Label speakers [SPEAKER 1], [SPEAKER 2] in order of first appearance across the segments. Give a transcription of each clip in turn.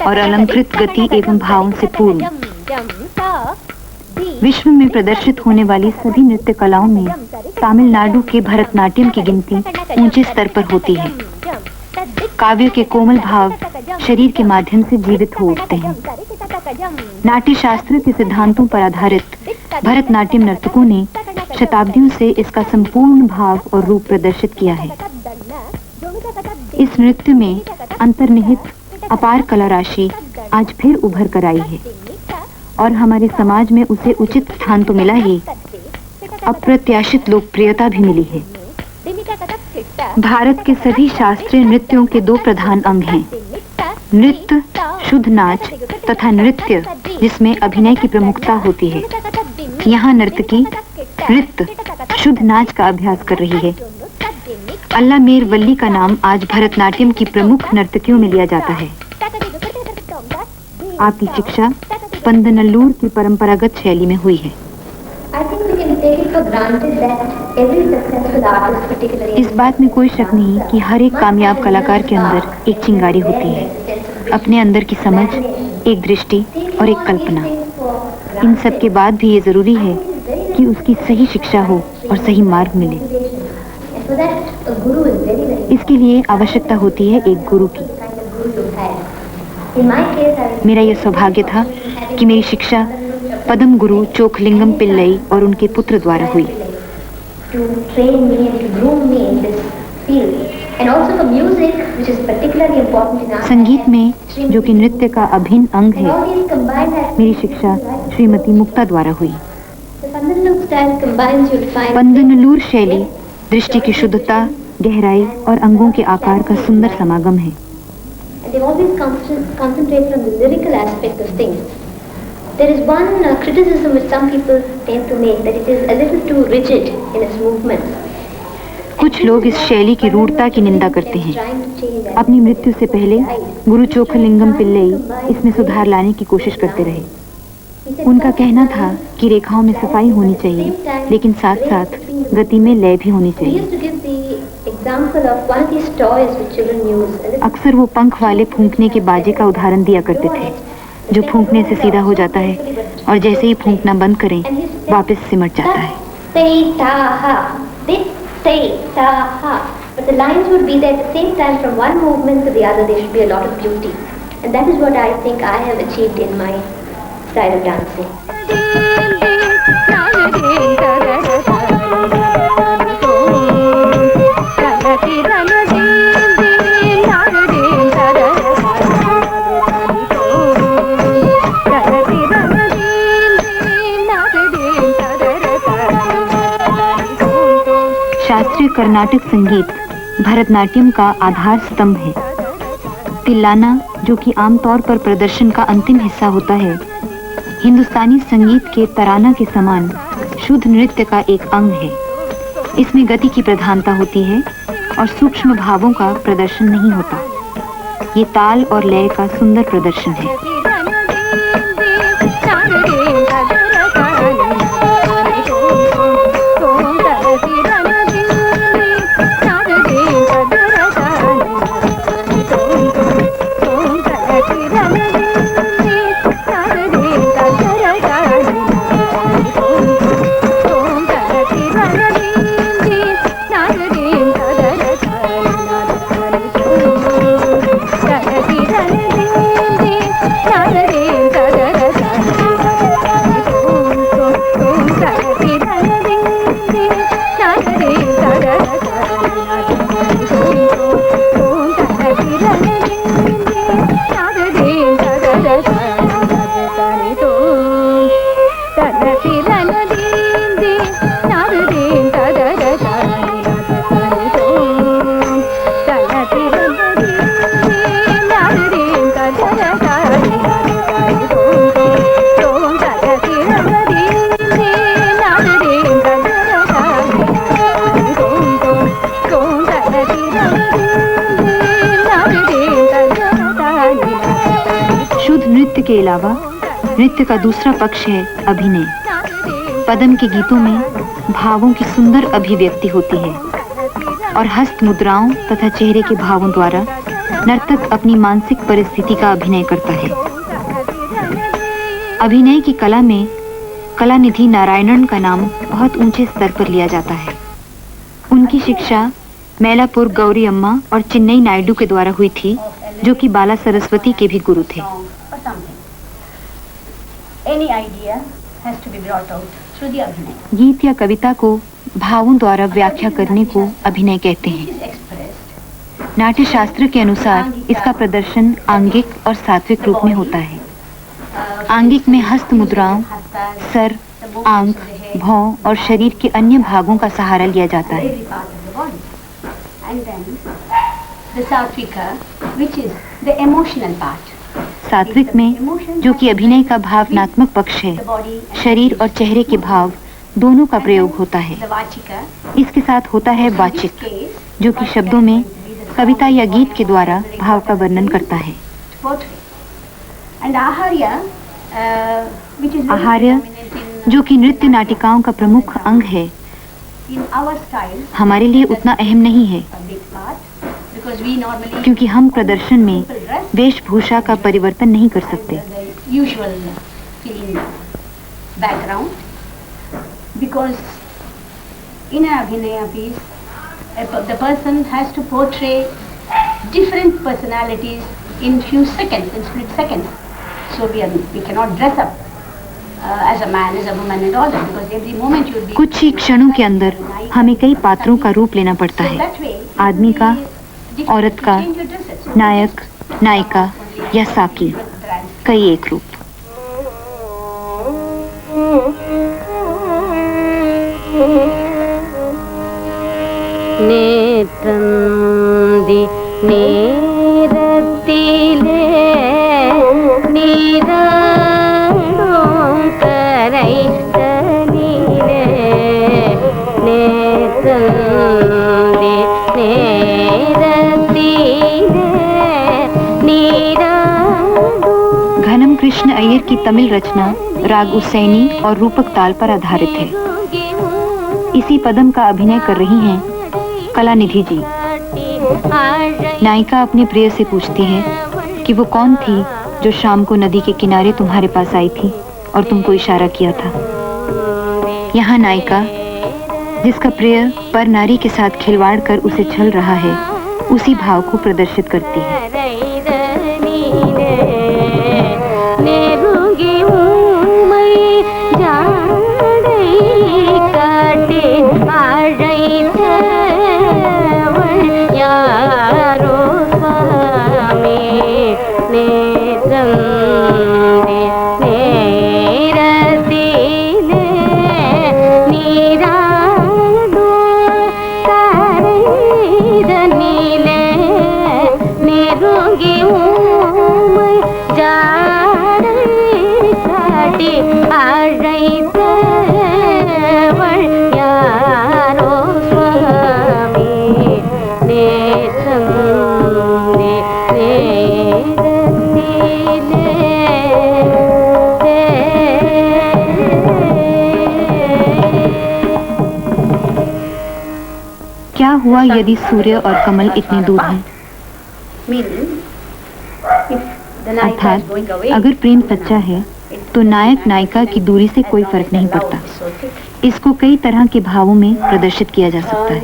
[SPEAKER 1] और अलंकृत गति एवं भावों से पूर्ण। विश्व में प्रदर्शित होने वाली सभी नृत्य कलाओं में तमिलनाडु के भरतनाट्यम की गिनती ऊंचे स्तर पर होती है। काव्य के कोमल भाव शरीर के माध्यम से जीवित हो उठते हैं। नाट्य शास्त्र के सिद्धांतों पर आधारित भरतनाट्यम नर्तकों ने शताब्दियों से इसका संपूर्ण भाव और रूप प्रदर्शित किया है। इस नृत्य में अंतर्निहित अपार कला राशि आज फिर उभर कर आई है और हमारे समाज में उसे उचित स्थान तो मिला ही, अप्रत्याशित लोकप्रियता भी मिली है। भारत के सभी शास्त्रीय नृत्यों के दो प्रधान अंग हैं, नृत्य शुद्ध नाच तथा नृत्य जिसमें अभिनय की प्रमुखता होती है। यहाँ नर्तकी नृत्य शुद्ध नाच का अभ्यास कर रही है। अल्ला मेर वल्ली का नाम आज भरतनाट्यम की प्रमुख नर्तकियों में लिया जाता है। आपकी शिक्षा पंदनल्लूर की परंपरागत शैली में हुई है। इस बात में कोई शक नहीं कि हर एक कामयाब कलाकार के अंदर एक चिंगारी होती है, अपने अंदर की समझ, एक दृष्टि और एक कल्पना। इन सब के बाद भी ये जरूरी है कि उसकी सही शिक्षा हो और सही मार्ग मिले। इसके लिए आवश्यकता होती है एक गुरु की। मेरा यह सौभाग्य था कि मेरी शिक्षा पदम गुरु चोखलिंगम पिल्लई और उनके पुत्र द्वारा हुई। संगीत में, जो कि नृत्य का अभिन्न अंग है, मेरी शिक्षा श्रीमती मुक्ता द्वारा हुई। पंदनल्लूर शैली दृष्टि की शुद्धता, गहराई और अंगों के आकार का सुंदर समागम है।
[SPEAKER 2] They always concentrate on the lyrical aspect of things. There is one criticism which some people tend to make, that it is a little too rigid in its movements.
[SPEAKER 1] कुछ लोग इस शैली की रूढ़ता की निंदा करते हैं। अपनी मृत्यु से पहले गुरु चोखलिंगम पिल्लई इसमें सुधार लाने की कोशिश करते रहे। उनका कहना था कि रेखाओं में सफाई होनी चाहिए, लेकिन साथ साथ गति में लय भी होनी चाहिए। अक्सर वो पंख वाले फूंकने के बाजे का उदाहरण दिया करते थे, जो फूंकने से सीधा हो जाता है और जैसे ही फूंकना बंद करें वापस सिमट जाता है। But the lines would be there at the same time, from one movement to the other there should be a lot of beauty, and that is what I think I have achieved in my style of dancing. शास्त्रीय कर्नाटक संगीत भरतनाट्यम का आधार स्तंभ है। तिल्लाना, जो कि आमतौर पर प्रदर्शन का अंतिम हिस्सा होता है, हिंदुस्तानी संगीत के तराना के समान शुद्ध नृत्य का एक अंग है। इसमें गति की प्रधानता होती है और सूक्ष्म भावों का प्रदर्शन नहीं होता। ये ताल और लय का सुंदर प्रदर्शन है। के अलावा नृत्य का दूसरा पक्ष है अभिनय। पदम के गीतों में भावों की सुंदर अभिव्यक्ति होती है और हस्त मुद्राओं तथा चेहरे के भावों द्वारा नर्तक अपनी मानसिक परिस्थिति का अभिनय करता है। अभिनय की कला में कलानिधि नारायणन का नाम बहुत ऊंचे स्तर पर लिया जाता है। उनकी शिक्षा मैलापुर गौरी अम्मा और चेन्नई नायडू के द्वारा हुई थी, जो कि बाला सरस्वती के भी गुरु थे। गीत या कविता को भावों द्वारा व्याख्या करने को अभिनय कहते हैं। नाट्य शास्त्र के अनुसार इसका प्रदर्शन आंगिक और सात्विक रूप में होता है। आंगिक में हस्त मुद्राओं, सर, आंख, भौं और शरीर के अन्य भागों का सहारा लिया जाता है। सात्विक में, जो कि अभिनय का भावनात्मक पक्ष है, शरीर और चेहरे के भाव दोनों का प्रयोग होता है। इसके साथ होता है वाचिक, जो कि शब्दों में कविता या गीत के द्वारा भाव का वर्णन करता है। आहार्य, जो कि नृत्य नाटिकाओं का प्रमुख अंग है, हमारे लिए उतना अहम नहीं है, क्योंकि हम प्रदर्शन में वेशभूषा का परिवर्तन नहीं कर सकते।
[SPEAKER 3] Because in an abhinaya piece, the person has to portray different personalities in few seconds, in split seconds. So we cannot dress up as a man, as a woman and all that, because every moment you will be...
[SPEAKER 1] कुछ ही क्षणों के अंदर हमें कई पात्रों का रूप लेना पड़ता है। आदमी का, औरत का, नायक, नायिका या साकी, कई एक रूप।
[SPEAKER 4] नेत्रंदि नेरतिले निरांकरै तनिले नेत्रंदि नेरतिले निरांकरै।
[SPEAKER 1] घनम कृष्ण अय्यर की तमिल रचना राग उसैनी और रूपक ताल पर आधारित है। इसी पदम का अभिनय कर रही हैं कलानिधि जी। नायिका अपने प्रिय से पूछती है कि वो कौन थी जो शाम को नदी के किनारे तुम्हारे पास आई थी और तुमको इशारा किया था। यहाँ नायिका, जिसका प्रिय पर नारी के साथ खिलवाड़ कर उसे छल रहा है, उसी भाव को प्रदर्शित करती है। क्या हुआ यदि सूर्य और कमल इतने दूर हैं? अर्थात अगर प्रेम सच्चा है तो नायक नायिका की दूरी से कोई फर्क नहीं पड़ता। इसको कई तरह के भावों में प्रदर्शित किया जा सकता है।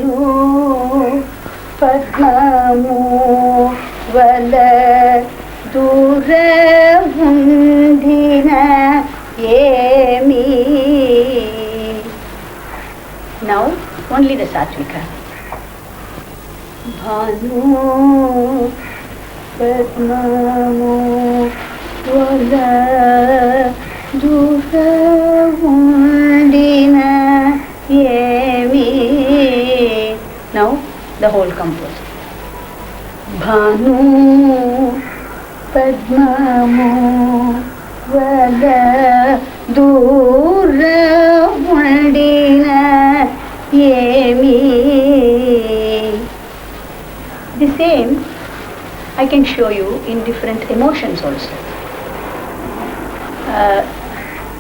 [SPEAKER 3] Now only the Satvika. Bhanu Padmamo Wala Dura Undina Yemi. Now the whole composition. Bhanu Padmamo Wala Dura Undina Yemi. The same I can show you in different emotions also.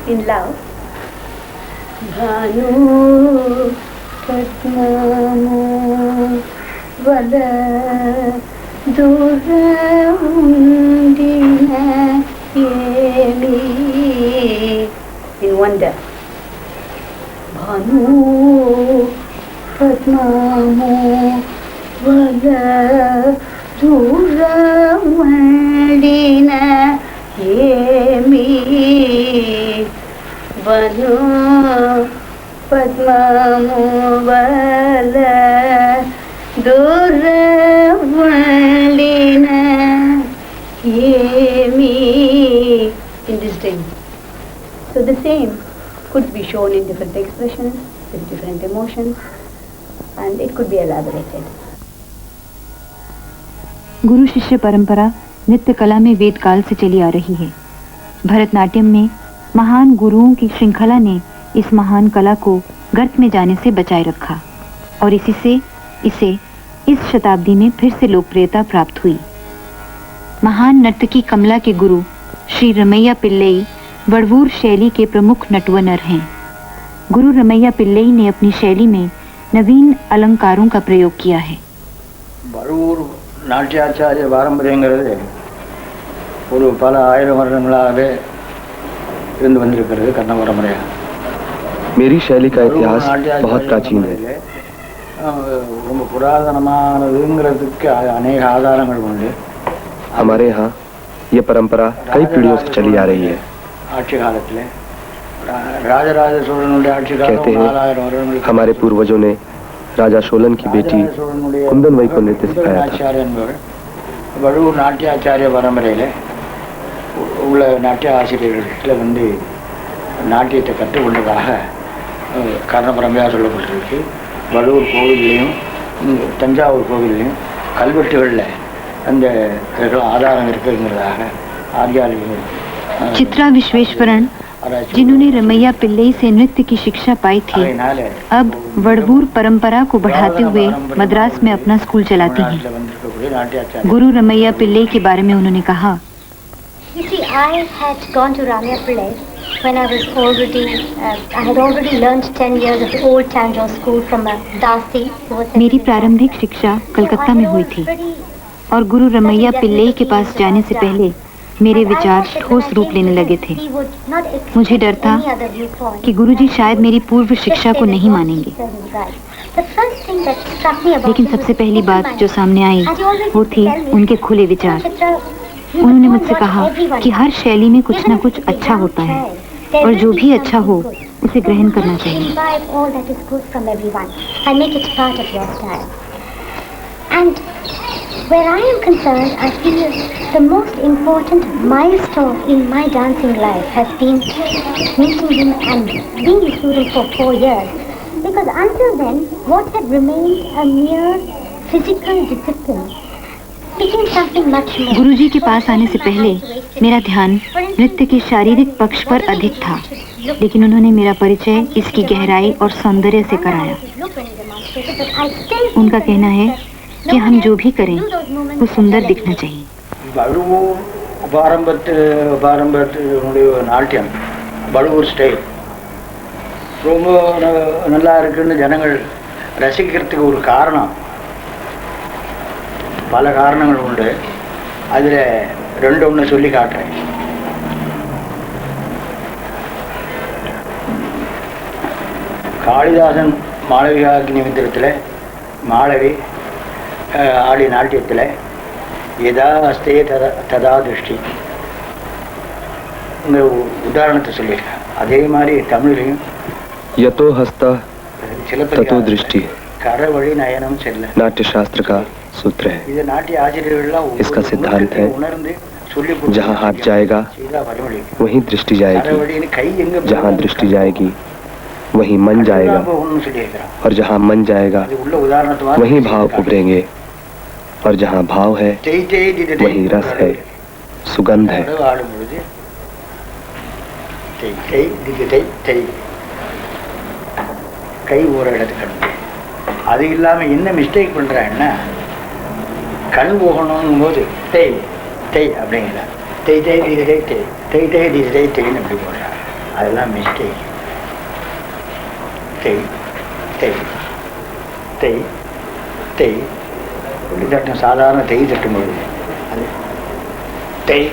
[SPEAKER 3] In love, Bhanu Padmamo Vala दूर उंडिन Yami in wonder. Bhanu पद्ममो वल दूर उंडिन येमी भानु पद्ममो वल दूर उंडिन Yami in this dream. So the same could be shown in different expressions, with different emotions, and it could be elaborated.
[SPEAKER 1] गुरु शिष्य परंपरा नृत्य कला में वेद काल से चली आ रही है। भरतनाट्यम में महान गुरुओं की श्रृंखला ने इस महान कला को गर्त में जाने से बचाए रखा और इसे इस शताब्दी में फिर से लोकप्रियता प्राप्त हुई। महान नर्तकी कमला के गुरु श्री रमैया पिल्लई वड़वूर शैली के प्रमुख नटवनर हैं। गुरु रमैया पिल्लई ने अपनी शैली में नवीन अलंकारों का प्रयोग किया है।
[SPEAKER 5] வடவூர் நாட்டியாச்சாரிய பாரம்பரியங்கிறது ஒரு பல ஆயிரம் வருடங்களாகவே இருந்து வந்திருக்கிறது கர்ண பரம்பரையாக।
[SPEAKER 6] मेरी शैली का इतिहास बहुत प्राचीन है।
[SPEAKER 5] ரொம்ப புராதனமானதுங்கிறதுக்கு अनेक ஆதாரங்கள் உண்டு।
[SPEAKER 6] हमारे यहाँ ये परंपरा कई पीढ़ियों से चली आ रही है।
[SPEAKER 5] ஆட்சி காலத்தில் ராஜராஜ சோழனுடைய ஆட்சி
[SPEAKER 6] कहते
[SPEAKER 5] காலம்
[SPEAKER 6] हैं
[SPEAKER 5] 4000 வருடங்களுக்கு
[SPEAKER 6] हमारे पूर्वजों ने राजा शोलन की बेटी कुंदनवई को नृत्य सिखाया था।
[SPEAKER 5] ஆச்சாரிய என்பவர் வடவூர் நாட்டியாச்சாரிய பரம்பரையில் உள்ள நாட்டிய ஆசிரியர்களில் வந்து நாட்டியத்தை கற்றுக்கொண்டதாக கர்ண பரம்பரையாக சொல்லப்பட்டிருக்கு। வடவூர் கோவில்லையும் தஞ்சாவூர் கோவில்லையும் கல்வெட்டுகளில் அந்த ஆதாரம் இருக்குங்கிறதாக ஆர்கியாலஜிகள்
[SPEAKER 1] चित्रा विश्वेश्वरन जिन्होंने रमैया पिल्लई से नृत्य की शिक्षा पाई थी, अब वड़वूर परंपरा को बढ़ाते हुए मद्रास में अपना स्कूल चलाती हैं। गुरु रमैया पिल्लई के बारे में उन्होंने कहा,
[SPEAKER 2] You see, I had gone to Ramya Pillai when I was already, I had already learned 10 years of the old Tanjore school from a Dasi who was
[SPEAKER 1] मेरी प्रारंभिक शिक्षा कलकत्ता में हुई थी और गुरु रमैया पिल्लई के पास जाने से पहले मेरे विचार ठोस रूप लेने लगे थे। मुझे डर था कि गुरुजी शायद मेरी पूर्व शिक्षा को नहीं मानेंगे, लेकिन सबसे पहली बात जो सामने आई वो थी उनके खुले विचार। उन्होंने मुझसे कहा कि हर शैली में कुछ न कुछ अच्छा होता है और जो भी अच्छा हो उसे ग्रहण करना चाहिए।
[SPEAKER 2] Where I am concerned, I feel the most important milestone in my dancing life has been meeting him and being a student for 4 years. Because until then, what had remained a mere physical discipline became something much more.
[SPEAKER 1] गुरुजी के पास आने से पहले मेरा ध्यान नृत्य के शारीरिक पक्ष पर अधिक था, लेकिन उन्होंने मेरा परिचय इसकी गहराई और सौंदर्य से कराया। उनका कहना है कि हम जो भी करें वो सुंदर दिखना चाहिए।
[SPEAKER 5] வடவூர் பாரம்பரியத்தினுடைய நாட்டியம் வடவூர் ஸ்டைல் ரொம்ப நல்லா இருக்குன்னு ஜனங்கள் ரசிக்கிறதுக்கு ஒரு காரணம், பல காரணங்கள் உண்டு. அதில் ஒன்று சொல்லி காட்டுறேன். காளிதாசன் மாளவிகாக்னி மித்திரத்தில் மாளவி ஆடி நாட்டியத்தில் எதா அஸ்தே ததா திருஷ்டி உதாரணத்தை சொல்லியிருக்கேன். அதே மாதிரி தமிழ்லையும்
[SPEAKER 6] यतो हस्ता ततो दृष्टि
[SPEAKER 5] கர வழி நயனம் செல்ல
[SPEAKER 6] नाट्य शास्त्र का सूत्र है।
[SPEAKER 5] இது நாட்டிய ஆசிரியர்கள்லாம்
[SPEAKER 6] इसका सिद्धांत है,
[SPEAKER 5] உணர்ந்து சொல்லி
[SPEAKER 6] जहाँ हाथ जाएगा वहीं दृष्टि जाएगी, जहाँ दृष्टि जाएगी वहीं मन जाएगा और जहाँ मन जाएगा वहीं भाव उभरेंगे और जहाँ भाव है वहीं रस है, सुगंध है।
[SPEAKER 5] கை ஒரு இடத்துக்கு அது இல்லாமல் என்ன மிஸ்டேக் பண்ணுறான்னா கண் போகணும் போது தேய் தேய் அப்படிங்கிற தேய் தேய் தீது தேய் தேய் தேய் தேய் தீது தேய் தேய்ன்னு அப்படி போடுறாங்க. அதெல்லாம் மிஸ்டேக். தேய் தேய் தேய் தேய் சொல்லி தட்டும் சாதாரண தெய் தட்டும்போது அது தெய்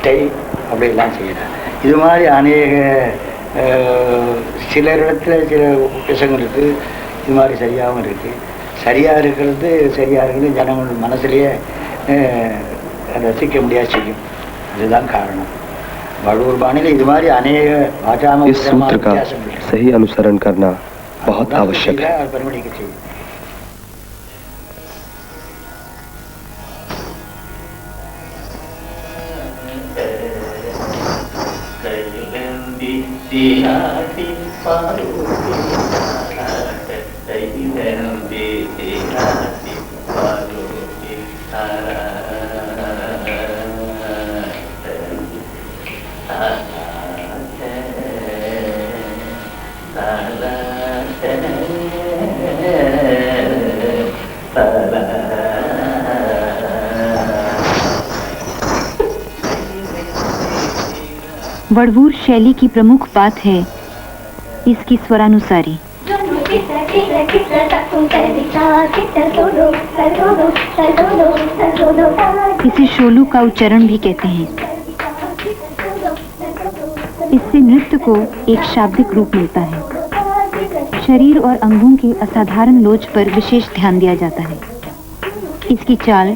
[SPEAKER 5] தெய் அப்படிலாம் செய்யலாம். இது மாதிரி அநேக சிலரிடத்துல சில விஷயங்கள் இருக்குது, இது மாதிரி சரியாகவும் இருக்குது. சரியாக இருக்கிறது ஜனங்கள் மனசுலேயே ரசிக்க முடியாது செய்யும். அதுதான் காரணம். बड़ूर बाणी इस
[SPEAKER 6] सूत्र का सही अनुसरण करना बहुत आवश्यक है.
[SPEAKER 1] वड़वूर शैली की प्रमुख बात है इसकी स्वरानुसारी. इसे शोलू का उच्चारण भी कहते हैं. इससे नृत्य को एक शाब्दिक रूप मिलता है. शरीर और अंगों के असाधारण लोच पर विशेष ध्यान दिया जाता है. इसकी चाल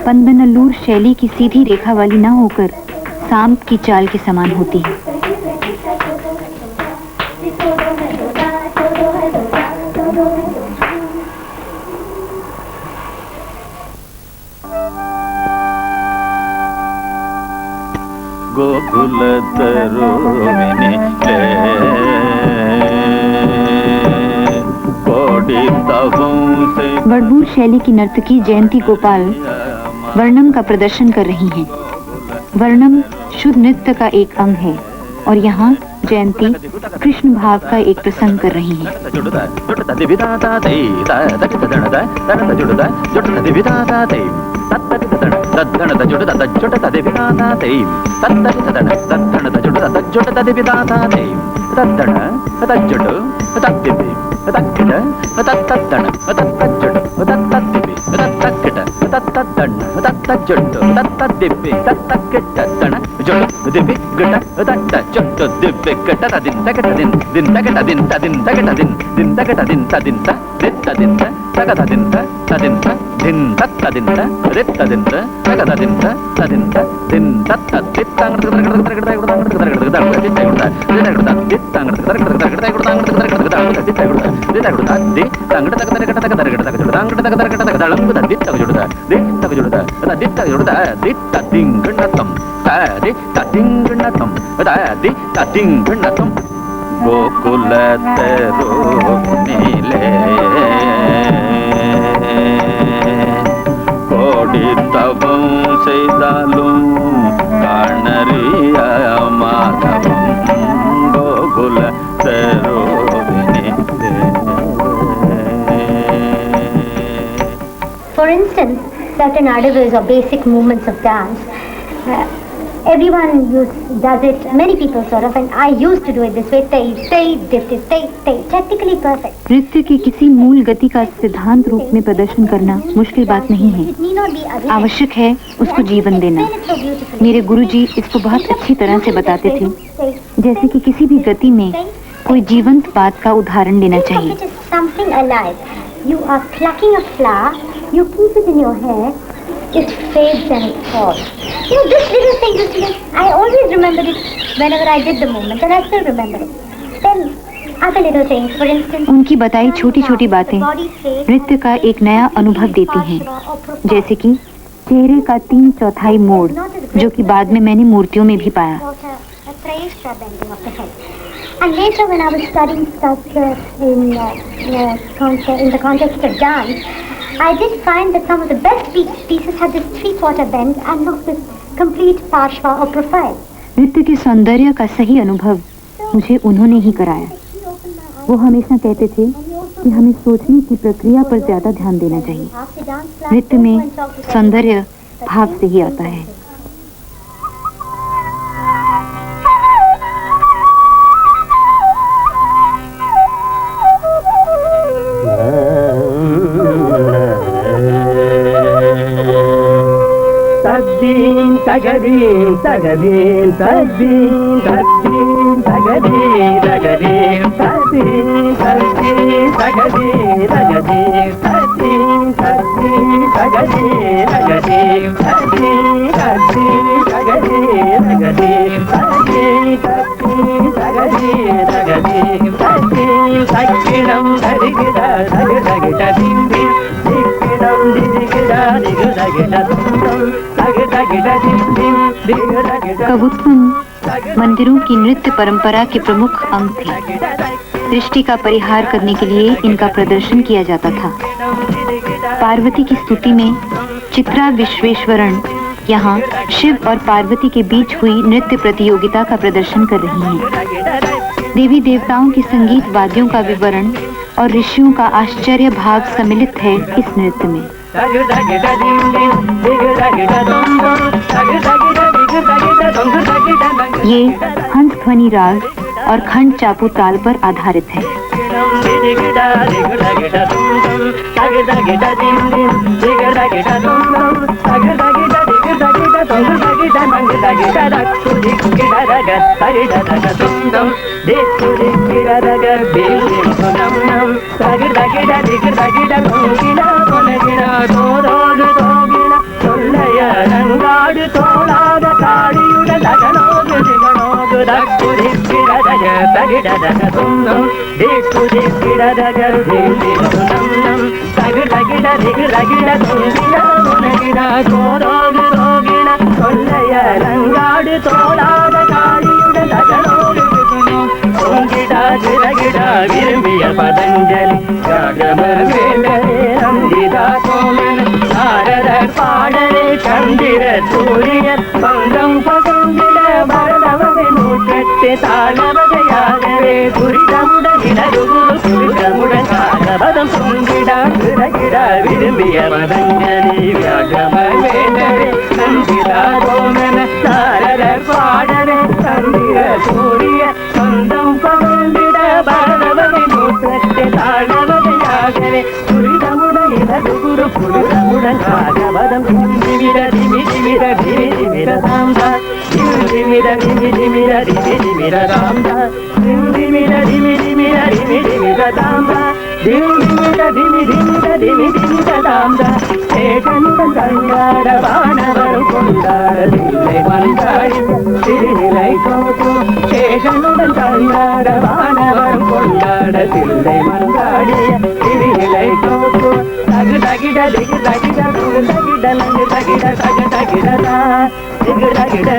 [SPEAKER 1] पंदनल्लूर शैली की सीधी रेखा वाली न होकर सांप की चाल के समान होती है.
[SPEAKER 7] गोकुल तरुविने
[SPEAKER 1] वड़वूर शैली की नर्तकी जयंती गोपाल वर्णम का प्रदर्शन कर रही हैं. वर्णम शुद्ध नृत्य का एक अंग है और यहाँ जयंती कृष्ण भाव का एक प्रसंग कर रही है.
[SPEAKER 7] गोकुल तरुनीले कोडी तवं सेदालुं कानरिया माधवं Gokul तरुनीले.
[SPEAKER 2] For instance, certain adavas or basic movements of dance, everyone does it, many people sort of, and I used to do it this way, technically perfect.
[SPEAKER 1] नृत्य के किसी मूल गति का सिद्धांत रूप में प्रदर्शन करना मुश्किल बात नहीं है. आवश्यक है उसको जीवन देना. मेरे गुरुजी इसको बहुत अच्छी तरह से बताते थे, जैसे कि किसी भी गति में कोई जीवंत बात का उदाहरण लेना चाहिए.
[SPEAKER 2] Something alive. You are plucking a flower, you keep it in your hair, it fades and it falls. You know, this little thing, I always remembered it whenever I did the movement, and I still remember it. Then other little things, for instance,
[SPEAKER 1] उनकी बताई छोटी छोटी बातें नृत्य का एक नया अनुभव देती हैं, जैसे कि चेहरे का 3/4 मोड़, जो कि बाद में मैंने मूर्तियों में भी पाया.
[SPEAKER 2] And later, when I was studying sculpture in the context of dance, I did find that some of the best pieces had this 3/4 bend and not this complete parshva or profile.
[SPEAKER 1] नृत्य के सौंदर्य का सही अनुभव मुझे उन्होंने ही कराया. वो हमेशा कहते थे कि हमें सोचने की प्रक्रिया पर ज्यादा ध्यान देना चाहिए. नृत्य में सौंदर्य भाव से ही आता है.
[SPEAKER 8] தகதீம் தகதீம் தத்தீம் தத்தீம் தகதீம் தகதீம் தத்தீம் தத்தீம் தகதீம் தகதீம் தத்தீம் தத்தீம் தகதீம் தகதீம் தத்தீம் தத்தீம் தகதீம் தகதீம் தத்தீம் தத்தீம் தகதீம் தகதீம் தத்தீம் சக்கிடம் தரிகிட தகதகிட திம்பிம் திக்கிடம் திதிகிட திகதகிட தும்பம் தகதகிட திம்பிம் திகதகிட
[SPEAKER 1] कबूतन मंदिरों की नृत्य परंपरा के प्रमुख अंग थे। दृष्टि का परिहार करने के लिए इनका प्रदर्शन किया जाता था। पार्वती की स्तुति में चित्रा विश्वेश्वरण यहाँ शिव और पार्वती के बीच हुई नृत्य प्रतियोगिता का प्रदर्शन कर रही हैं। देवी देवताओं के संगीत वाद्यों का विवरण और ऋषियों का आश्चर्य भाव सम्मिलित है इस नृत्य में। ये हंस ध्वनि राग और खंड चापू ताल पर आधारित है।
[SPEAKER 8] விரும்பிய பதஞ்சலி நாரதர் பாடலே சந்திர சூரியர் பங்கம் பகந்திட பரதவகை நூற்றத்து தாளவகையாகவே துரிதமுடன் இடகுரு துரிதமுடன் காலபதம் பொங்கிடா கிடகிடா விரும்பிய பதஞ்சலி வியாகம வேண்டவே சந்திரா தோமன நாரதர் பாடலே சந்திர சூரிய பங்கம் பகந்திட பரதவகை நூற்றத்து தாளவகையாகவே துரிதமுடன் இடகுரு புரிதமுடன் காலபதம் திமிர திமி திமிர திமி திமிர சாந்தா திமிர திமி திமிர திமி திமிர சாந்தா திமிர திமி திமிர திமி திமிர சாந்தா திமிர திமி திமிர திமி திமிர சாந்தா சேகனுடன் கண்டாட வானவரும் கொண்டாட தில்லை வந்தாடி திருநிலை தோற்று சேகனுடன் கண்டாட வானவரும் கொண்டாட தில்லை வந்தாடிய திருநிலை தோற்று தகு தகிட திகு தகிட தகிட நங்கு தகிட தகு தகிட திகு தகிட